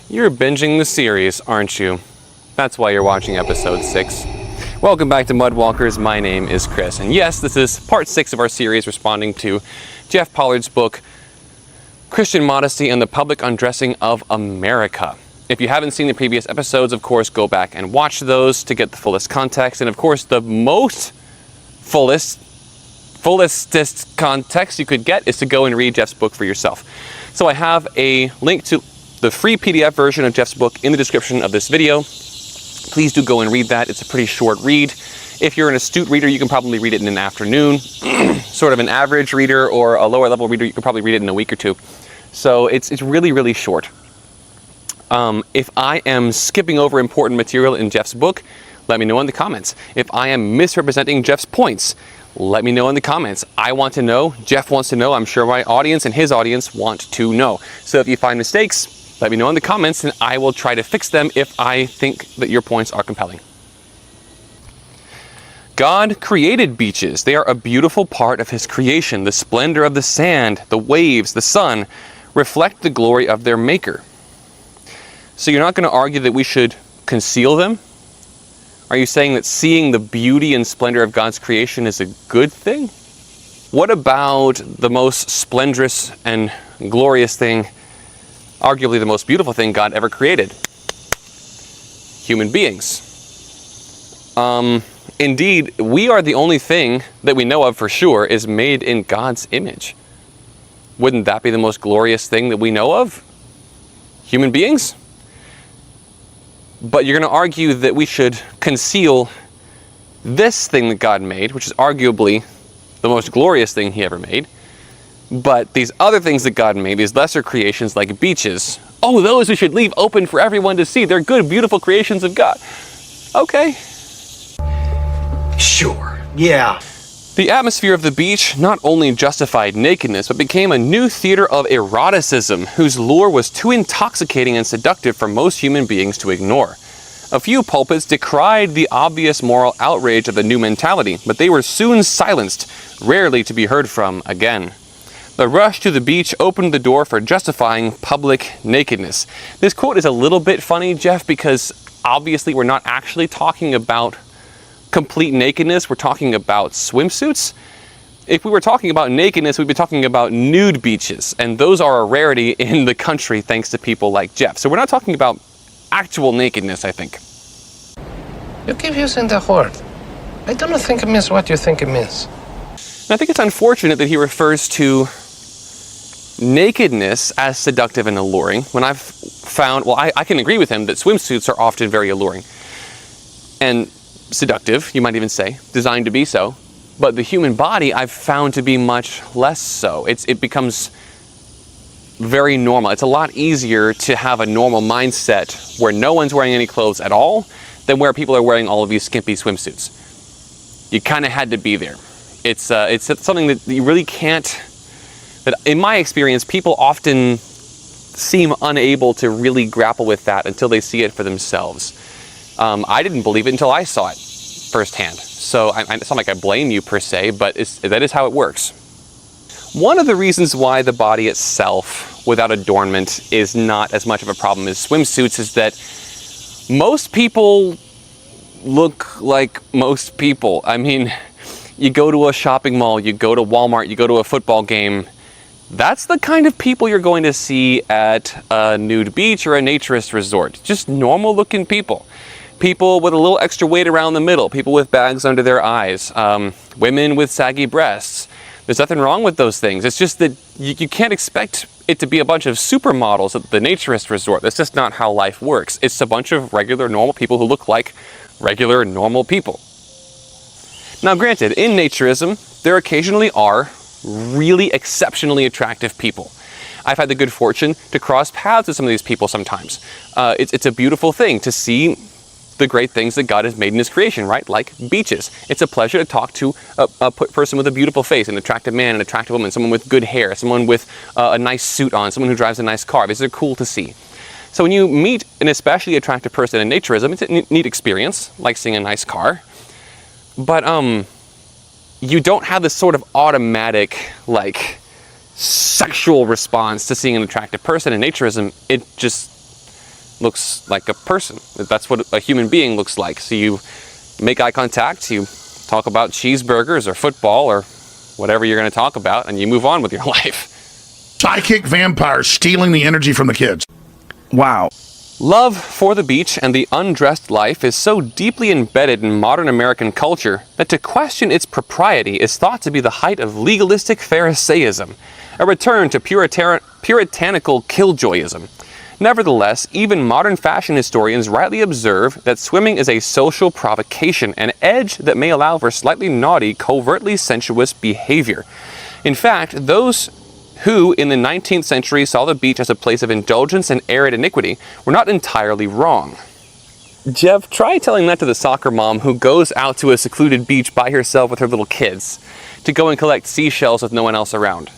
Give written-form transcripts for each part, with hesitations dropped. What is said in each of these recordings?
You're binging the series, aren't you? That's why you're watching episode 6. Welcome back to Mudwalkers. My name is Chris. And yes, this is part 6 of our series responding to Jeff Pollard's book, Christian Modesty and the Public Undressing of America. If you haven't seen the previous episodes, of course, go back and watch those to get the fullest context. And of course, the fullestest context you could get is to go and read Jeff's book for yourself. So I have a link to the free PDF version of Jeff's book in the description of this video. Please do go and read that. It's a pretty short read. If you're an astute reader, you can probably read it in an afternoon. Sort of an average reader or a lower level reader, you can probably read it in a week or two. So it's really, really short. If I am skipping over important material in Jeff's book, let me know in the comments. If I am misrepresenting Jeff's points, let me know in the comments. I want to know, Jeff wants to know, I'm sure my audience and his audience want to know. So if you find mistakes, let me know in the comments and I will try to fix them if I think that your points are compelling. God created beaches. They are a beautiful part of his creation. The splendor of the sand, the waves, the sun reflect the glory of their maker. So you're not going to argue that we should conceal them? Are you saying that seeing the beauty and splendor of God's creation is a good thing? What about the most splendorous and glorious thing, arguably the most beautiful thing God ever created? Human beings. Indeed, we are the only thing that we know of for sure is made in God's image. Wouldn't that be the most glorious thing that we know of? Human beings? But you're going to argue that we should conceal this thing that God made, which is arguably the most glorious thing he ever made. But these other things that God made, these lesser creations like beaches, oh, those we should leave open for everyone to see. They're good, beautiful creations of God. Okay. Sure, yeah. The atmosphere of the beach not only justified nakedness, but became a new theater of eroticism, whose lure was too intoxicating and seductive for most human beings to ignore. A few pulpits decried the obvious moral outrage of the new mentality, but they were soon silenced, rarely to be heard from again. The rush to the beach opened the door for justifying public nakedness. This quote is a little bit funny, Jeff, because obviously we're not actually talking about complete nakedness, we're talking about swimsuits. If we were talking about nakedness, we'd be talking about nude beaches, and those are a rarity in the country thanks to people like Jeff. So we're not talking about actual nakedness, I think. You keep using the word. I don't think it means what you think it means. And I think it's unfortunate that he refers to nakedness as seductive and alluring, when I've found, well, I can agree with him that swimsuits are often very alluring. And seductive, you might even say, designed to be so, but the human body I've found to be much less so. It becomes very normal. It's a lot easier to have a normal mindset where no one's wearing any clothes at all than where people are wearing all of these skimpy swimsuits. You kind of had to be there. It's something that you really can't, that in my experience, people often seem unable to really grapple with that until they see it for themselves. I didn't believe it until I saw it firsthand. So it's not like I blame you per se, but that is how it works. One of the reasons why the body itself without adornment is not as much of a problem as swimsuits is that most people look like most people. I mean, you go to a shopping mall, you go to Walmart, you go to a football game. That's the kind of people you're going to see at a nude beach or a naturist resort. Just normal looking people. People with a little extra weight around the middle, people with bags under their eyes, women with saggy breasts. There's nothing wrong with those things. It's just that you can't expect it to be a bunch of supermodels at the naturist resort. That's just not how life works. It's a bunch of regular, normal people who look like regular, normal people. Now granted, in naturism, there occasionally are really exceptionally attractive people. I've had the good fortune to cross paths with some of these people sometimes. It's a beautiful thing to see the great things that God has made in his creation, right? Like beaches. It's a pleasure to talk to a person with a beautiful face, an attractive man, an attractive woman, someone with good hair, someone with a nice suit on, someone who drives a nice car. These are cool to see. So when you meet an especially attractive person in naturism, it's a neat experience, like seeing a nice car. But you don't have this sort of automatic, like, sexual response to seeing an attractive person in naturism. looks like a person. That's what a human being looks like. So you make eye contact, you talk about cheeseburgers or football or whatever you're going to talk about, and you move on with your life. Psychic vampires stealing the energy from the kids. Wow. Love for the beach and the undressed life is so deeply embedded in modern American culture that to question its propriety is thought to be the height of legalistic Pharisaism, a return to puritanical killjoyism. Nevertheless, even modern fashion historians rightly observe that swimming is a social provocation, an edge that may allow for slightly naughty, covertly sensuous behavior. In fact, those who in the 19th century saw the beach as a place of indulgence and arid iniquity were not entirely wrong. Jeff, try telling that to the soccer mom who goes out to a secluded beach by herself with her little kids to go and collect seashells with no one else around.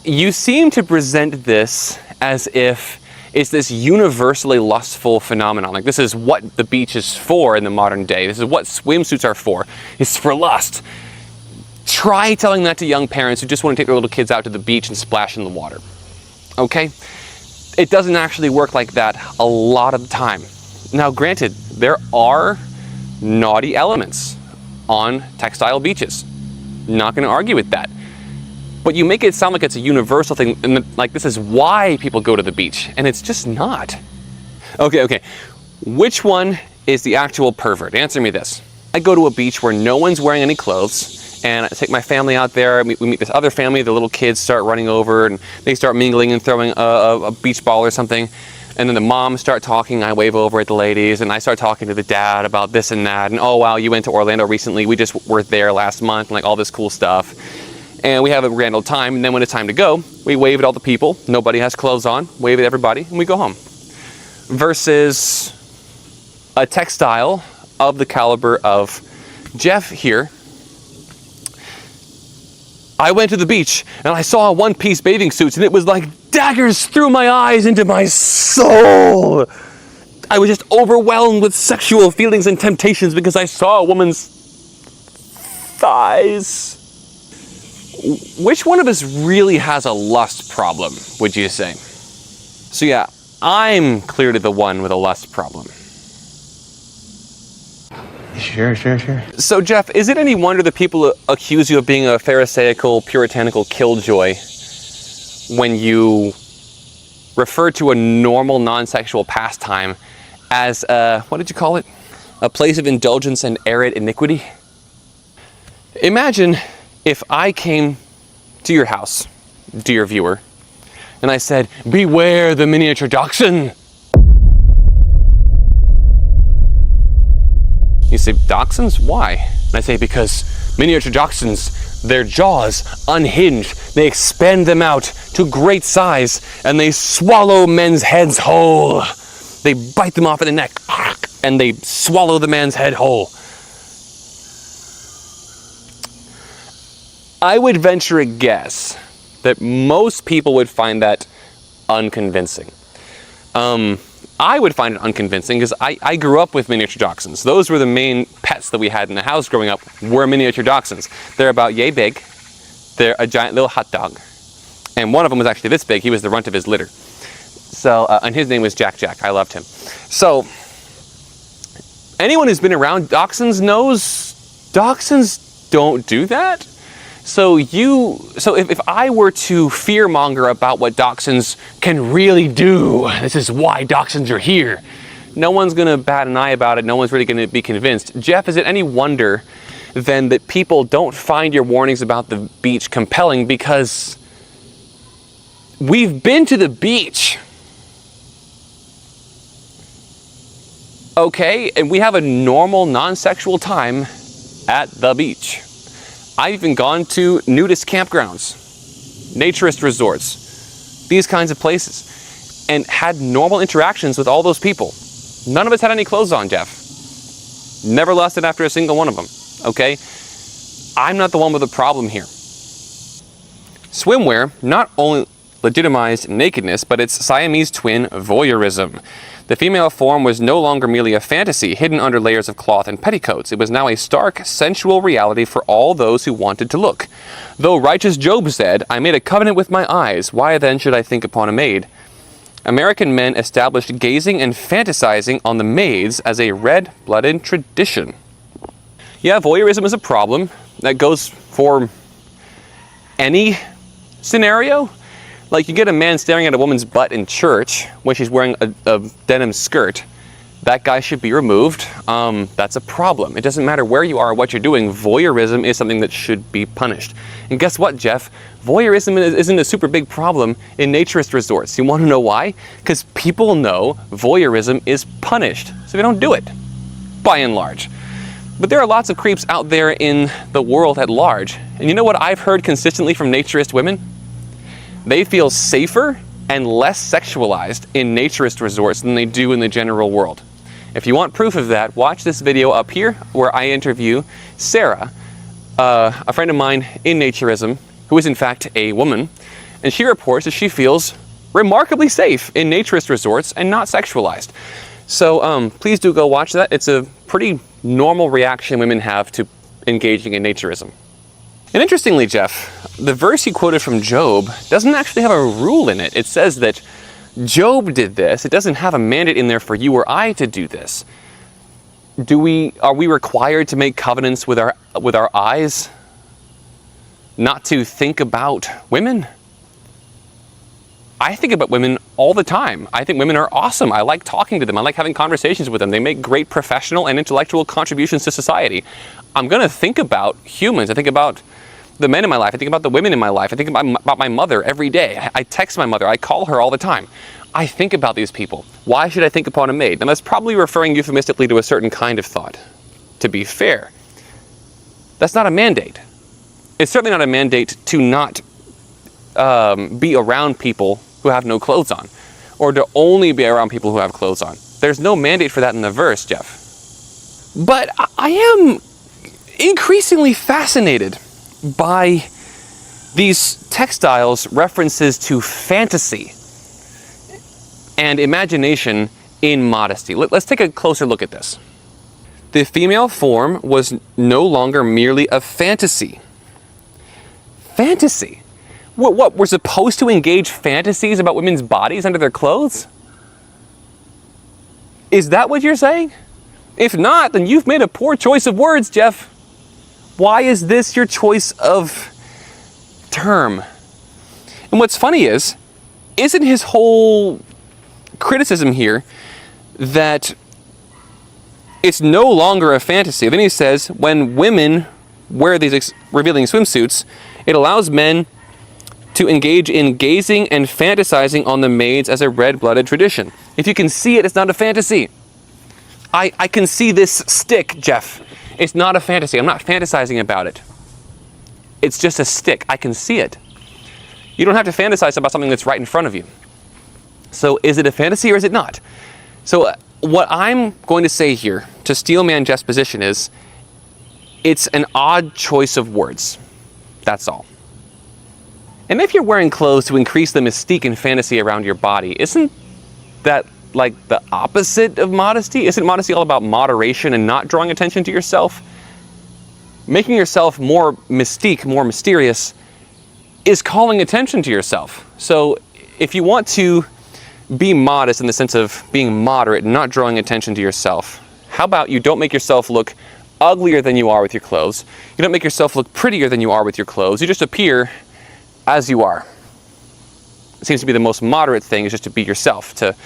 You seem to present this as if it's this universally lustful phenomenon. Like this is what the beach is for in the modern day. This is what swimsuits are for. It's for lust. Try telling that to young parents who just want to take their little kids out to the beach and splash in the water. Okay? It doesn't actually work like that a lot of the time. Now, granted, there are naughty elements on textile beaches. Not going to argue with that. But you make it sound like it's a universal thing, and like this is why people go to the beach, and it's just not. Okay. Which one is the actual pervert? Answer me this. I go to a beach where no one's wearing any clothes, and I take my family out there. We meet this other family. The little kids start running over, and they start mingling and throwing a beach ball or something. And then the moms start talking. I wave over at the ladies, and I start talking to the dad about this and that. And oh wow, you went to Orlando recently. We just were there last month, and like all this cool stuff. And we have a grand old time. And then when it's time to go, we wave at all the people. Nobody has clothes on. Wave at everybody, and we go home. Versus a textile of the caliber of Jeff here. I went to the beach and I saw one-piece bathing suits, and it was like daggers through my eyes into my soul. I was just overwhelmed with sexual feelings and temptations because I saw a woman's thighs. Which one of us really has a lust problem, would you say? So yeah, I'm clearly the one with a lust problem. Sure. So Jeff, is it any wonder that people accuse you of being a pharisaical, puritanical killjoy when you refer to a normal non-sexual pastime as what did you call it? A place of indulgence and arid iniquity? Imagine if I came to your house, dear viewer, and I said, beware the miniature dachshund. You say, dachshunds? Why? And I say, because miniature dachshunds, their jaws unhinge, they expand them out to great size, and they swallow men's heads whole. They bite them off in the neck, and they swallow the man's head whole. I would venture a guess that most people would find that unconvincing. I would find it unconvincing because I grew up with miniature dachshunds. Those were the main pets that we had in the house growing up, were miniature dachshunds. They're about yay big. They're a giant little hot dog. And one of them was actually this big. He was the runt of his litter. So, and his name was Jack. I loved him. So, anyone who's been around dachshunds knows dachshunds don't do that. So if I were to fearmonger about what dachshunds can really do, this is why dachshunds are here, no one's going to bat an eye about it. No one's really going to be convinced. Jeff, is it any wonder then that people don't find your warnings about the beach compelling? Because we've been to the beach. Okay, and we have a normal non-sexual time at the beach. I've even gone to nudist campgrounds, naturist resorts, these kinds of places, and had normal interactions with all those people. None of us had any clothes on, Jeff. Never lusted after a single one of them, okay? I'm not the one with a problem here. Swimwear not only legitimized nakedness, but its Siamese twin, voyeurism. The female form was no longer merely a fantasy hidden under layers of cloth and petticoats. It was now a stark, sensual reality for all those who wanted to look. Though righteous Job said, I made a covenant with my eyes, why then should I think upon a maid? American men established gazing and fantasizing on the maids as a red-blooded tradition. Yeah, voyeurism is a problem that goes for any scenario. Like, you get a man staring at a woman's butt in church when she's wearing a denim skirt. That guy should be removed. That's a problem. It doesn't matter where you are or what you're doing. Voyeurism is something that should be punished. And guess what, Jeff? Voyeurism isn't a super big problem in naturist resorts. You want to know why? Because people know voyeurism is punished, so they don't do it, by and large. But there are lots of creeps out there in the world at large. And you know what I've heard consistently from naturist women? They feel safer and less sexualized in naturist resorts than they do in the general world. If you want proof of that, watch this video up here where I interview Sarah, a friend of mine in naturism, who is in fact a woman, and she reports that she feels remarkably safe in naturist resorts and not sexualized. So please do go watch that. It's a pretty normal reaction women have to engaging in naturism. And interestingly, Jeff, the verse you quoted from Job doesn't actually have a rule in it. It says that Job did this. It doesn't have a mandate in there for you or I to do this. Are we required to make covenants with our eyes not to think about women? I think about women all the time. I think women are awesome. I like talking to them. I like having conversations with them. They make great professional and intellectual contributions to society. I'm going to think about humans. I think about the men in my life. I think about the women in my life. I think about my mother every day. I text my mother. I call her all the time. I think about these people. Why should I think upon a maid? Now, that's probably referring euphemistically to a certain kind of thought. To be fair, that's not a mandate. It's certainly not a mandate to not be around people who have no clothes on, or to only be around people who have clothes on. There's no mandate for that in the verse, Jeff. But I am increasingly fascinated by these textiles references to fantasy and imagination in Modesty. Let's take a closer look at this. The female form was no longer merely a fantasy. Fantasy? What, we're supposed to engage fantasies about women's bodies under their clothes? Is that what you're saying? If not, then you've made a poor choice of words, Jeff. Why is this your choice of term? And what's funny is, isn't his whole criticism here that it's no longer a fantasy? Then he says, when women wear these revealing swimsuits, it allows men to engage in gazing and fantasizing on the maids as a red-blooded tradition. If you can see it, it's not a fantasy. I can see this stick, Jeff. It's not a fantasy. I'm not fantasizing about it. It's just a stick. I can see it. You don't have to fantasize about something that's right in front of you. So is it a fantasy or is it not? So what I'm going to say here to steelman Jeff's position is, it's an odd choice of words. That's all. And if you're wearing clothes to increase the mystique and fantasy around your body, isn't that like the opposite of modesty? Isn't modesty all about moderation and not drawing attention to yourself? Making yourself more mystique, more mysterious, is calling attention to yourself. So if you want to be modest in the sense of being moderate and not drawing attention to yourself, how about you don't make yourself look uglier than you are with your clothes? You don't make yourself look prettier than you are with your clothes. You just appear as you are. It seems to be the most moderate thing, is just to be yourself, to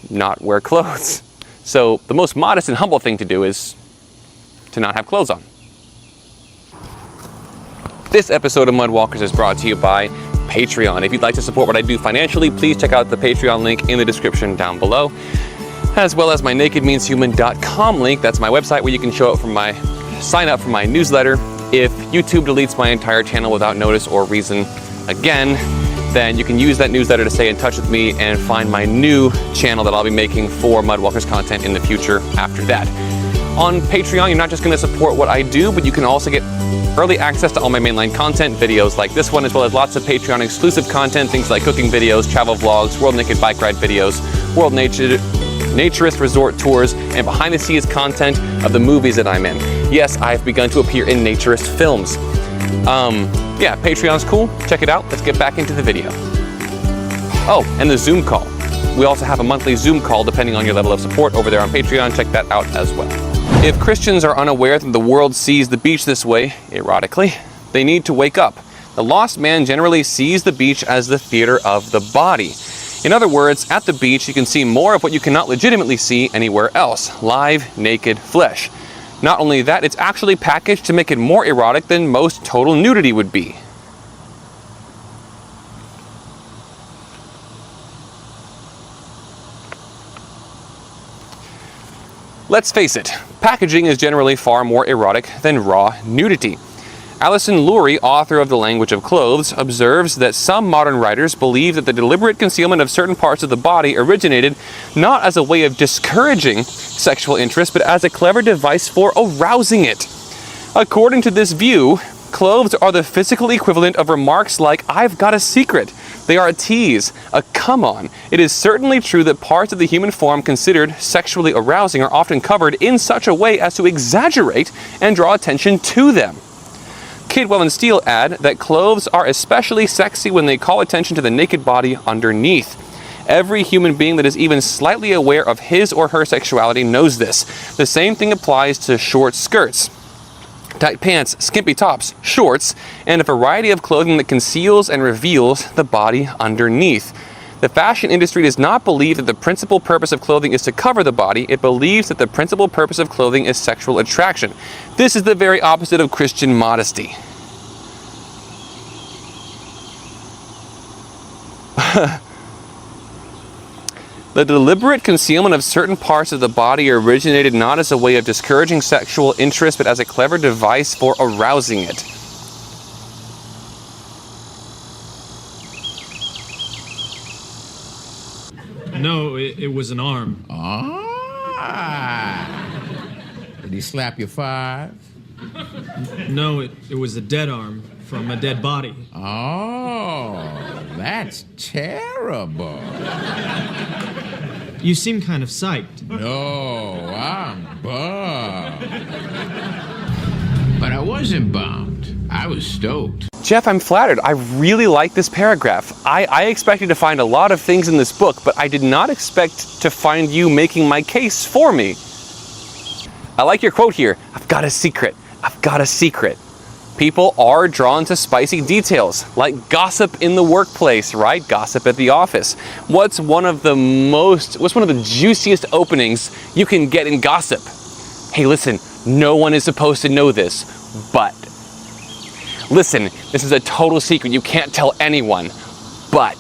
not wear clothes. So the most modest and humble thing to do is to not have clothes on. This episode of Mudwalkers is brought to you by Patreon. If you'd like to support what I do financially, please check out the Patreon link in the description down below, as well as my nakedmeanshuman.com link. That's my website where you can sign up for my newsletter. If YouTube deletes my entire channel without notice or reason again, then you can use that newsletter to stay in touch with me and find my new channel that I'll be making for Mudwalkers content in the future after that. On Patreon, you're not just going to support what I do, but you can also get early access to all my mainline content, videos like this one, as well as lots of Patreon exclusive content, things like cooking videos, travel vlogs, World Naked Bike Ride videos, World Naturist Resort tours, and behind the scenes content of the movies that I'm in. Yes, I've begun to appear in naturist films. Yeah, Patreon's cool. Check it out. Let's get back into the video. Oh, and the Zoom call. We also have a monthly Zoom call depending on your level of support over there on Patreon. Check that out as well. If Christians are unaware that the world sees the beach this way, erotically, they need to wake up. The lost man generally sees the beach as the theater of the body. In other words, at the beach you can see more of what you cannot legitimately see anywhere else: live, naked flesh. Not only that, it's actually packaged to make it more erotic than most total nudity would be. Let's face it, packaging is generally far more erotic than raw nudity. Alison Lurie, author of The Language of Clothes, observes that some modern writers believe that the deliberate concealment of certain parts of the body originated not as a way of discouraging sexual interest, but as a clever device for arousing it. According to this view, clothes are the physical equivalent of remarks like, "I've got a secret." They are a tease, a come on. It is certainly true that parts of the human form considered sexually arousing are often covered in such a way as to exaggerate and draw attention to them. Kidwell and Steele add that clothes are especially sexy when they call attention to the naked body underneath. Every human being that is even slightly aware of his or her sexuality knows this. The same thing applies to short skirts, tight pants, skimpy tops, shorts, and a variety of clothing that conceals and reveals the body underneath. The fashion industry does not believe that the principal purpose of clothing is to cover the body. It believes that the principal purpose of clothing is sexual attraction. This is the very opposite of Christian modesty. The deliberate concealment of certain parts of the body originated not as a way of discouraging sexual interest, but as a clever device for arousing it. No, it was an arm. Ah. Did he slap you 5? No, it was a dead arm from a dead body. Oh, that's terrible. You seem kind of psyched. No, I'm bummed. But I wasn't bummed. I was stoked. Jeff, I'm flattered. I really like this paragraph. I expected to find a lot of things in this book, but I did not expect to find you making my case for me. I like your quote here. I've got a secret. I've got a secret. People are drawn to spicy details, like gossip in the workplace, right? Gossip at the office. What's one of the juiciest openings you can get in gossip? Hey, listen, no one is supposed to know this, but listen, this is a total secret. You can't tell anyone, but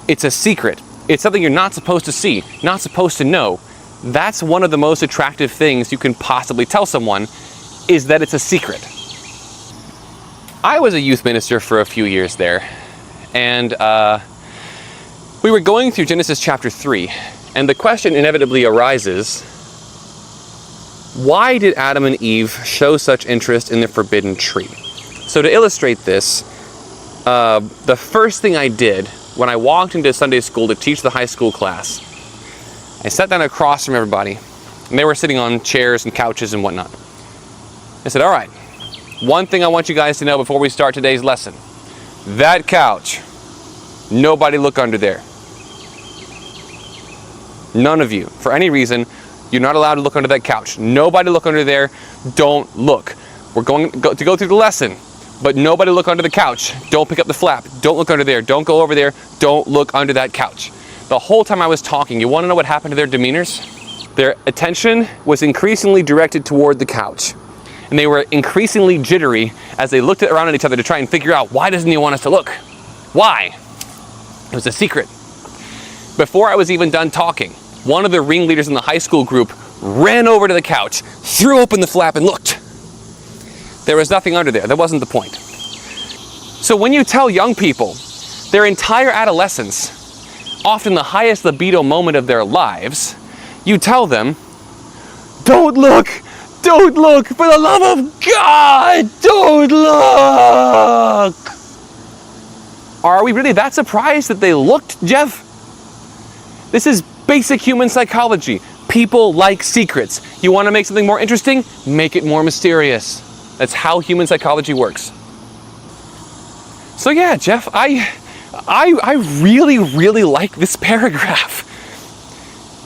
it's a secret. It's something you're not supposed to see, not supposed to know. That's one of the most attractive things you can possibly tell someone, is that it's a secret. I was a youth minister for a few years there, and we were going through Genesis chapter 3, and the question inevitably arises, why did Adam and Eve show such interest in the forbidden tree? So to illustrate this, the first thing I did when I walked into Sunday school to teach the high school class, I sat down across from everybody, and they were sitting on chairs and couches and whatnot. I said, all right, one thing I want you guys to know before we start today's lesson. That couch, nobody look under there. None of you, for any reason, you're not allowed to look under that couch. Nobody look under there, don't look. We're going to go through the lesson, but nobody look under the couch. Don't pick up the flap, don't look under there, don't go over there, don't look under that couch. The whole time I was talking, you want to know what happened to their demeanors? Their attention was increasingly directed toward the couch. And they were increasingly jittery as they looked around at each other to try and figure out, why doesn't he want us to look? Why? It was a secret. Before I was even done talking, one of the ringleaders in the high school group ran over to the couch, threw open the flap and looked. There was nothing under there. That wasn't the point. So when you tell young people their entire adolescence, often the highest libido moment of their lives, you tell them, don't look, for the love of God, don't look. Are we really that surprised that they looked, Jeff? This is basic human psychology. People like secrets. You want to make something more interesting? Make it more mysterious. That's how human psychology works. So yeah, Jeff, I I really, really like this paragraph.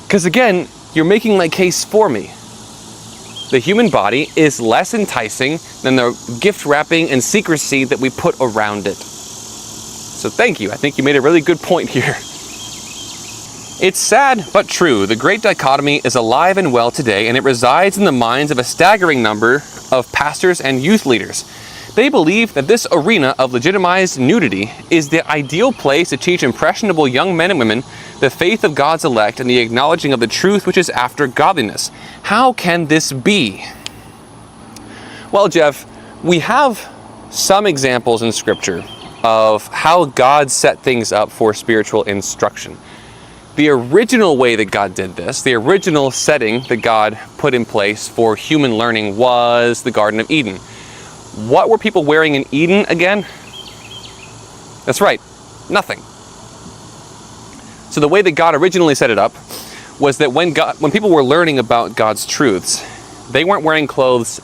Because again, you're making my case for me. The human body is less enticing than the gift wrapping and secrecy that we put around it. So thank you. I think you made a really good point here. It's sad but true. The great dichotomy is alive and well today, and it resides in the minds of a staggering number of pastors and youth leaders. They believe that this arena of legitimized nudity is the ideal place to teach impressionable young men and women the faith of God's elect and the acknowledging of the truth which is after godliness. How can this be? Well, Jeff, we have some examples in Scripture of how God set things up for spiritual instruction. The original way that God did this, the original setting that God put in place for human learning was the Garden of Eden. What were people wearing in Eden again? That's right, nothing. So the way that God originally set it up was that when people were learning about God's truths, they weren't wearing clothes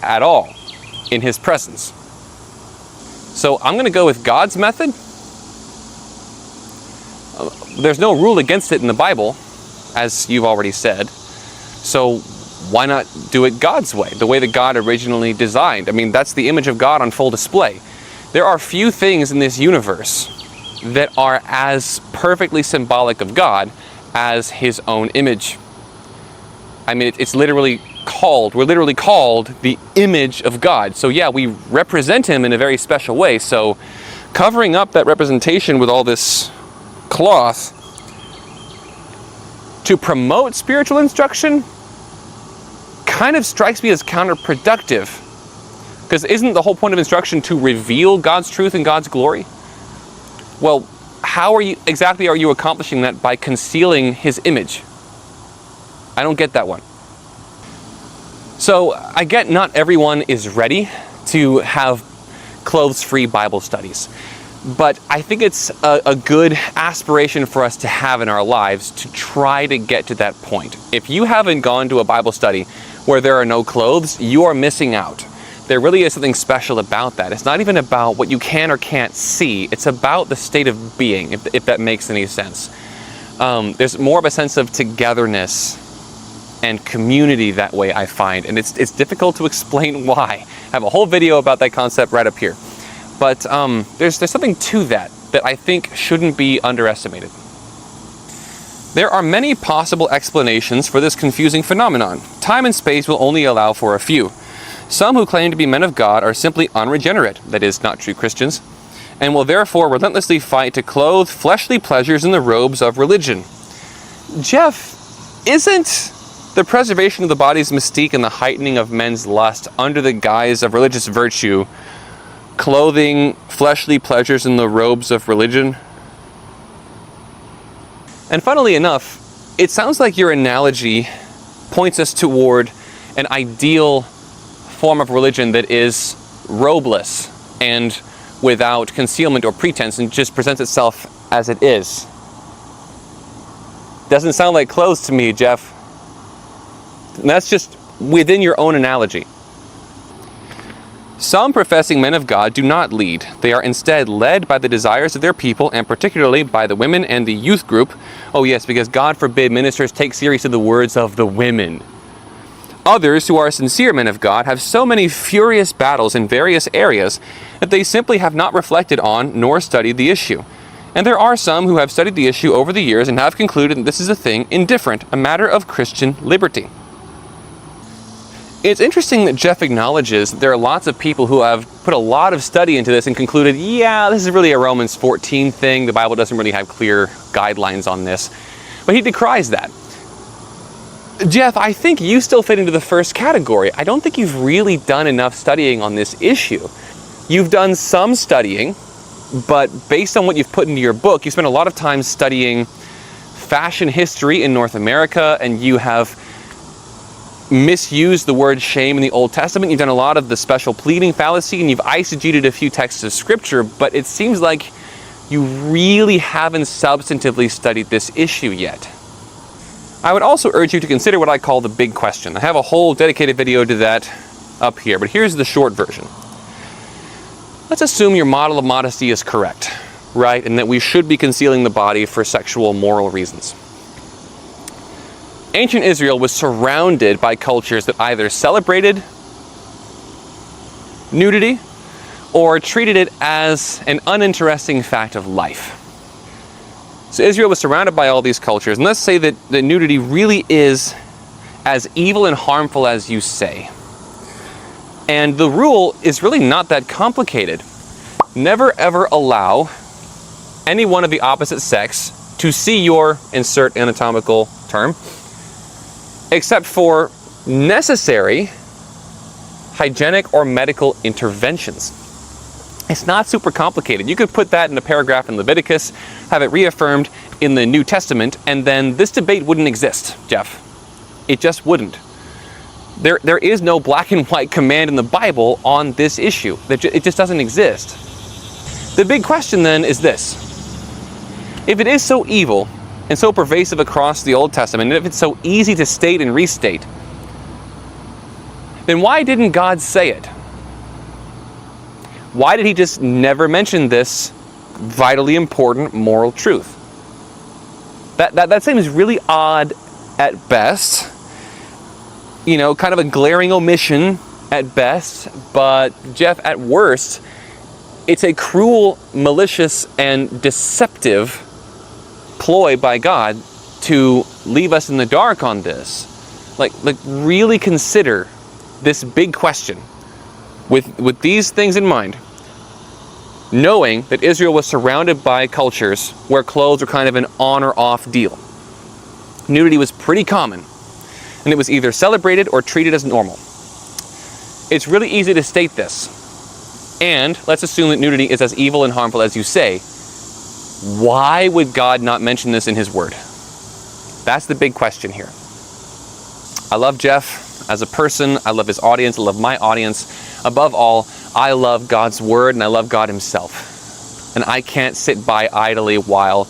at all in His presence. So I'm going to go with God's method. There's no rule against it in the Bible, as you've already said. So why not do it God's way, the way that God originally designed? I mean, that's the image of God on full display. There are few things in this universe that are as perfectly symbolic of God as His own image. I mean, it's literally called, we're literally called the image of God. So yeah, we represent Him in a very special way. So covering up that representation with all this cloth to promote spiritual instruction kind of strikes me as counterproductive. Because isn't the whole point of instruction to reveal God's truth and God's glory? Well, how exactly are you accomplishing that by concealing His image? I don't get that one. So I get not everyone is ready to have clothes-free Bible studies. But I think it's a good aspiration for us to have in our lives to try to get to that point. If you haven't gone to a Bible study where there are no clothes, you are missing out. There really is something special about that. It's not even about what you can or can't see. It's about the state of being, if that makes any sense. There's more of a sense of togetherness and community that way, I find. And it's difficult to explain why. I have a whole video about that concept right up here. But there's something to that I think shouldn't be underestimated. There are many possible explanations for this confusing phenomenon. Time and space will only allow for a few. Some who claim to be men of God are simply unregenerate, that is, not true Christians, and will therefore relentlessly fight to clothe fleshly pleasures in the robes of religion. Jeff, isn't the preservation of the body's mystique and the heightening of men's lust under the guise of religious virtue clothing fleshly pleasures in the robes of religion? And funnily enough, it sounds like your analogy points us toward an ideal form of religion that is robeless and without concealment or pretense and just presents itself as it is. Doesn't sound like clothes to me, Jeff. And that's just within your own analogy. Some professing men of God do not lead. They are instead led by the desires of their people, and particularly by the women and the youth group. Oh yes, because God forbid ministers take seriously the words of the women. Others who are sincere men of God have so many furious battles in various areas that they simply have not reflected on nor studied the issue. And there are some who have studied the issue over the years and have concluded that this is a thing indifferent, a matter of Christian liberty. It's interesting that Jeff acknowledges that there are lots of people who have put a lot of study into this and concluded, yeah, this is really a Romans 14 thing. The Bible doesn't really have clear guidelines on this. But he decries that. Jeff, I think you still fit into the first category. I don't think you've really done enough studying on this issue. You've done some studying, but based on what you've put into your book, you spent a lot of time studying fashion history in North America, and you have misused the word shame in the Old Testament. You've done a lot of the special pleading fallacy, and you've eisegeted a few texts of Scripture, but it seems like you really haven't substantively studied this issue yet. I would also urge you to consider what I call the big question. I have a whole dedicated video to that up here, but here's the short version. Let's assume your model of modesty is correct. right? And that we should be concealing the body for sexual moral reasons. Ancient Israel was surrounded by cultures that either celebrated nudity or treated it as an uninteresting fact of life. So Israel was surrounded by all these cultures, and let's say that nudity really is as evil and harmful as you say. And the rule is really not that complicated. Never ever allow anyone of the opposite sex to see your, insert anatomical term, except for necessary hygienic or medical interventions. It's not super complicated. You could put that in a paragraph in Leviticus, have it reaffirmed in the New Testament, and then this debate wouldn't exist, Jeff. It just wouldn't. There is no black and white command in the Bible on this issue. It just doesn't exist. The big question then is this. If it is so evil and so pervasive across the Old Testament, and if it's so easy to state and restate, then why didn't God say it? Why did he just never mention this vitally important moral truth? That seems really odd at best. You know, kind of a glaring omission at best, but Jeff, at worst, it's a cruel, malicious, and deceptive ploy by God to leave us in the dark on this. Like really consider this big question with these things in mind, knowing that Israel was surrounded by cultures where clothes were kind of an on or off deal. Nudity was pretty common, and it was either celebrated or treated as normal. It's really easy to state this, and let's assume that nudity is as evil and harmful as you say. Why would God not mention this in his word? That's the big question here. I love Jeff as a person. I love his audience. I love my audience. Above all, I love God's word and I love God himself. And I can't sit by idly while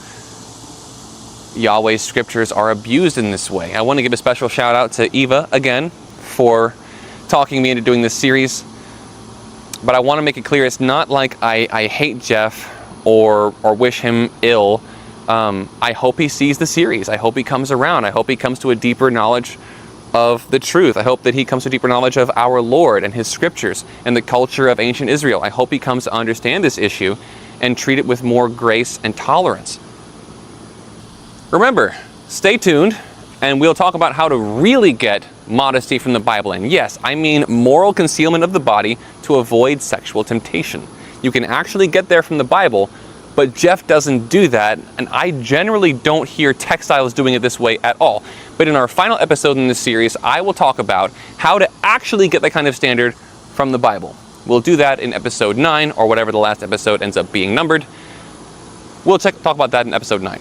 Yahweh's scriptures are abused in this way. I want to give a special shout out to Eva again for talking me into doing this series. But I want to make it clear, it's not like I hate Jeff or wish him ill. I hope he sees the series. I hope he comes around. I hope he comes to a deeper knowledge of the truth. I hope that he comes to a deeper knowledge of our Lord and his scriptures and the culture of ancient Israel. I hope he comes to understand this issue and treat it with more grace and tolerance. Remember, stay tuned and we'll talk about how to really get modesty from the Bible. And yes, I mean moral concealment of the body to avoid sexual temptation. You can actually get there from the Bible, but Jeff doesn't do that, and I generally don't hear textiles doing it this way at all. But in our final episode in this series, I will talk about how to actually get that kind of standard from the Bible. We'll do that in episode 9, or whatever the last episode ends up being numbered. We'll talk about that in episode 9.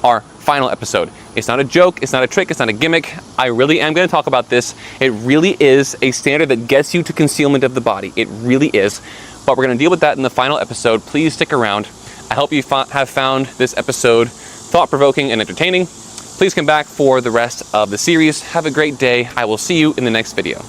Our final episode. It's not a joke, it's not a trick, it's not a gimmick. I really am going to talk about this. It really is a standard that gets you to concealment of the body. It really is. But we're going to deal with that in the final episode. Please stick around. I hope you have found this episode thought-provoking and entertaining. Please come back for the rest of the series. Have a great day. I will see you in the next video.